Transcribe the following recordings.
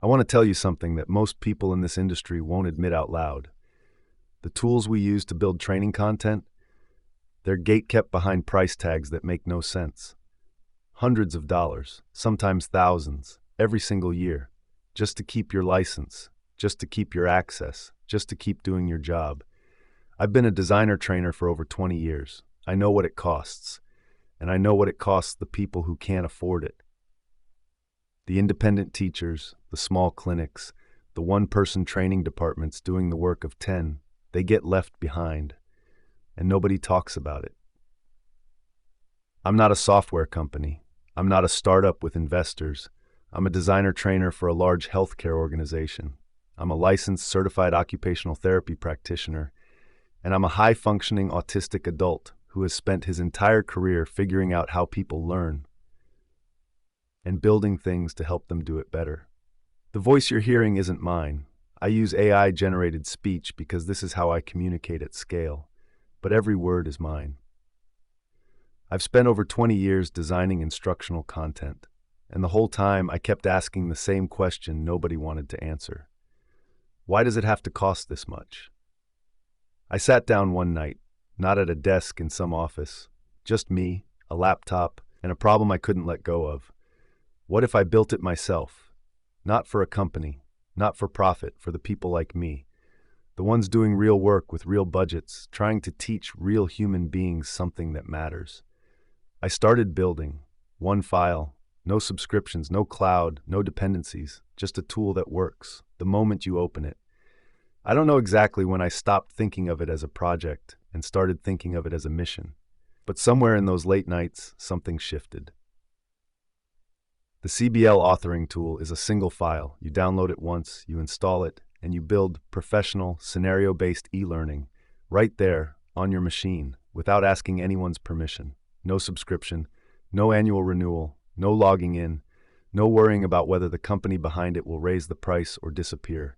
I want to tell you something that most people in this industry won't admit out loud. The tools we use to build training content, they're gate-kept behind price tags that make no sense. Hundreds of dollars, sometimes thousands, every single year, just to keep your license, just to keep your access, just to keep doing your job. I've been a designer trainer for over 20 years. I know what it costs, and I know what it costs the people who can't afford it. The independent teachers, the small clinics, the one-person training departments doing the work of 10, they get left behind, and nobody talks about it. I'm not a software company. I'm not a startup with investors. I'm a designer trainer for a large healthcare organization. I'm a licensed certified occupational therapy practitioner, and I'm a high-functioning autistic adult who has spent his entire career figuring out how people learn and building things to help them do it better. The voice you're hearing isn't mine. I use AI-generated speech because this is how I communicate at scale, but every word is mine. I've spent over 20 years designing instructional content, and the whole time I kept asking the same question nobody wanted to answer. Why does it have to cost this much? I sat down one night, not at a desk in some office, just me, a laptop, and a problem I couldn't let go of. What if I built it myself? Not for a company, not for profit, for the people like me, the ones doing real work with real budgets, trying to teach real human beings something that matters. I started building one file, no subscriptions, no cloud, no dependencies, just a tool that works the moment you open it. I don't know exactly when I stopped thinking of it as a project and started thinking of it as a mission, but somewhere in those late nights, something shifted. The CBL authoring tool is a single file. You download it once, you install it, and you build professional, scenario-based e-learning right there on your machine without asking anyone's permission. No subscription, no annual renewal, no logging in, no worrying about whether the company behind it will raise the price or disappear.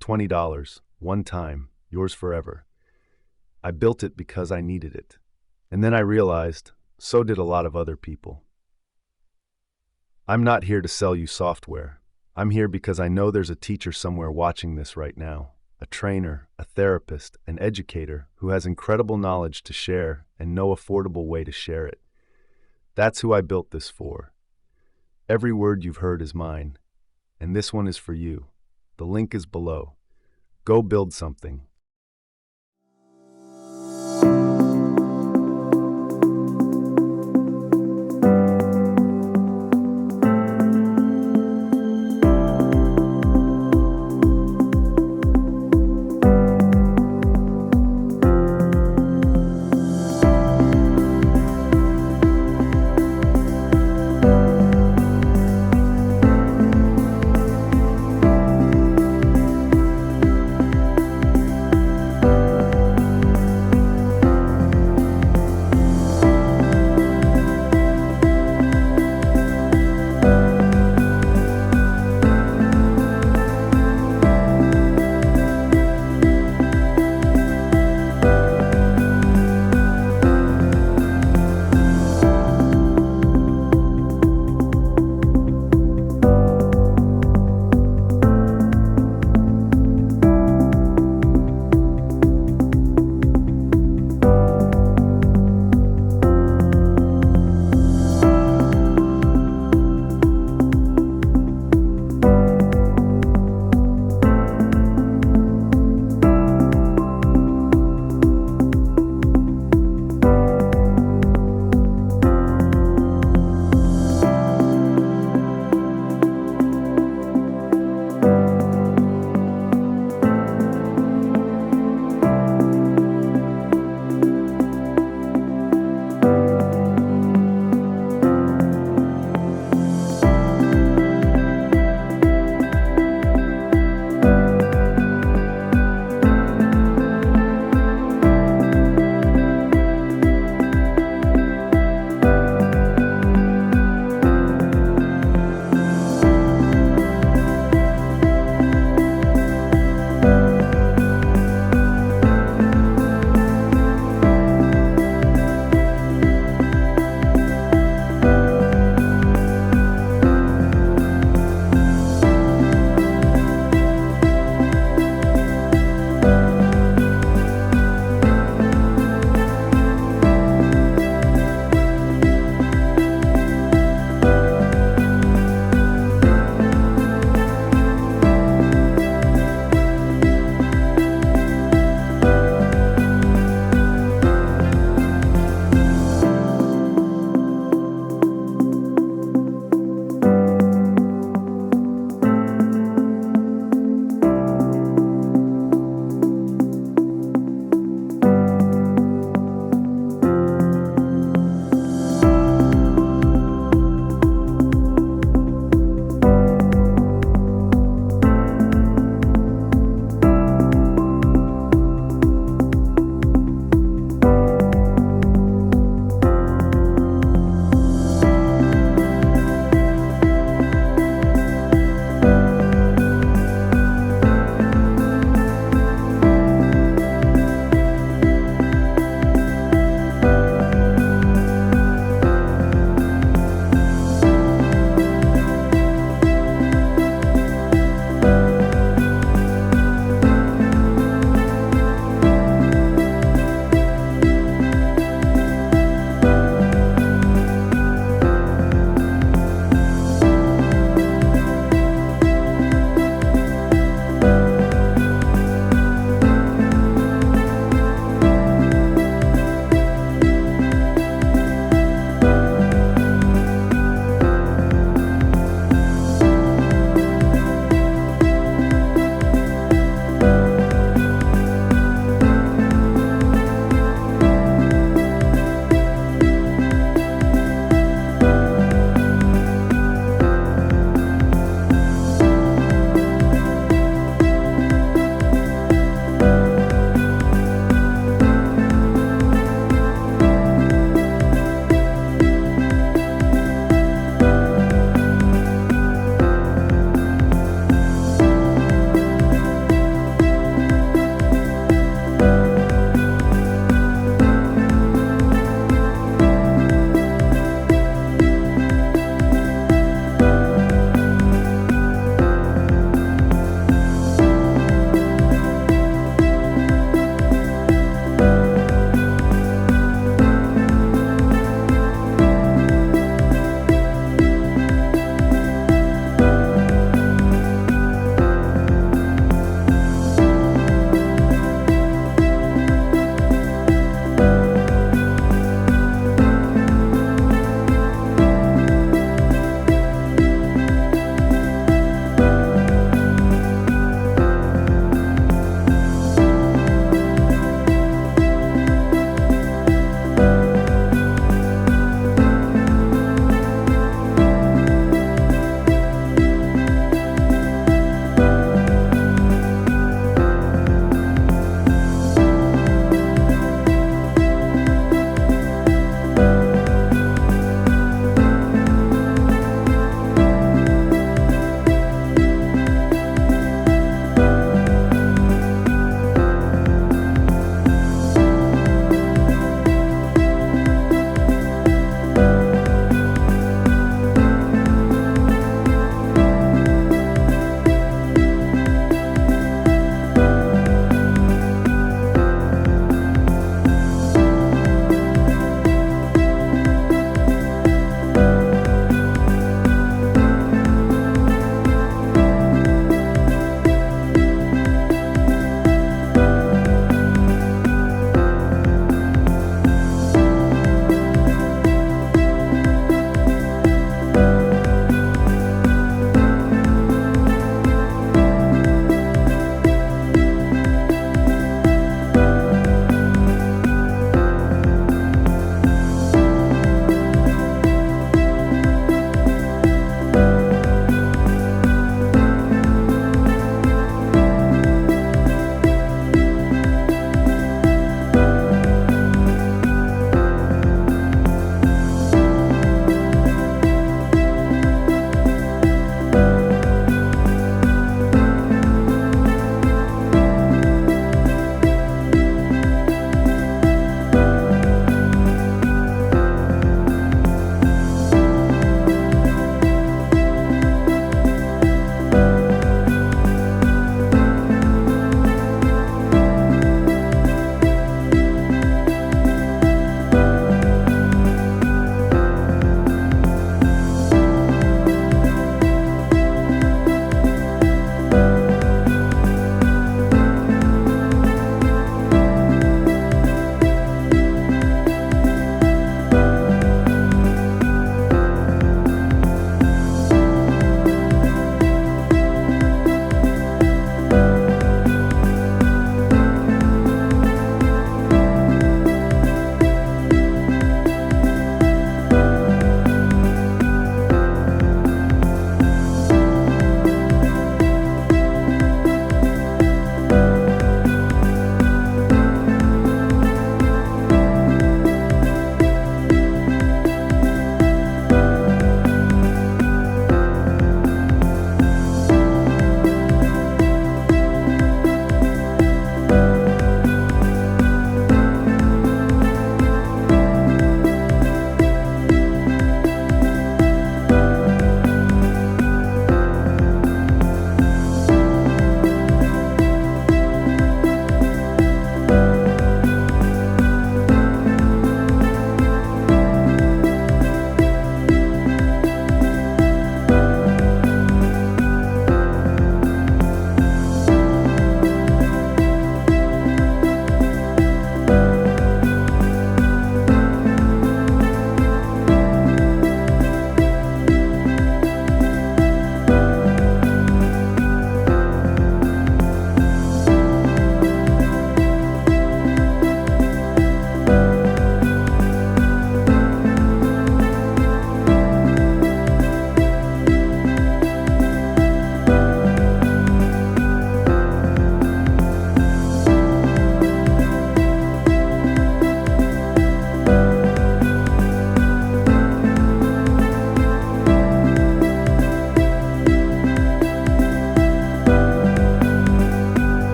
$20, one time, yours forever. I built it because I needed it. And then I realized, so did a lot of other people. I'm not here to sell you software. I'm here because I know there's a teacher somewhere watching this right now, a trainer, a therapist, an educator who has incredible knowledge to share and no affordable way to share it. That's who I built this for. Every word you've heard is mine, and this one is for you. The link is below. Go build something.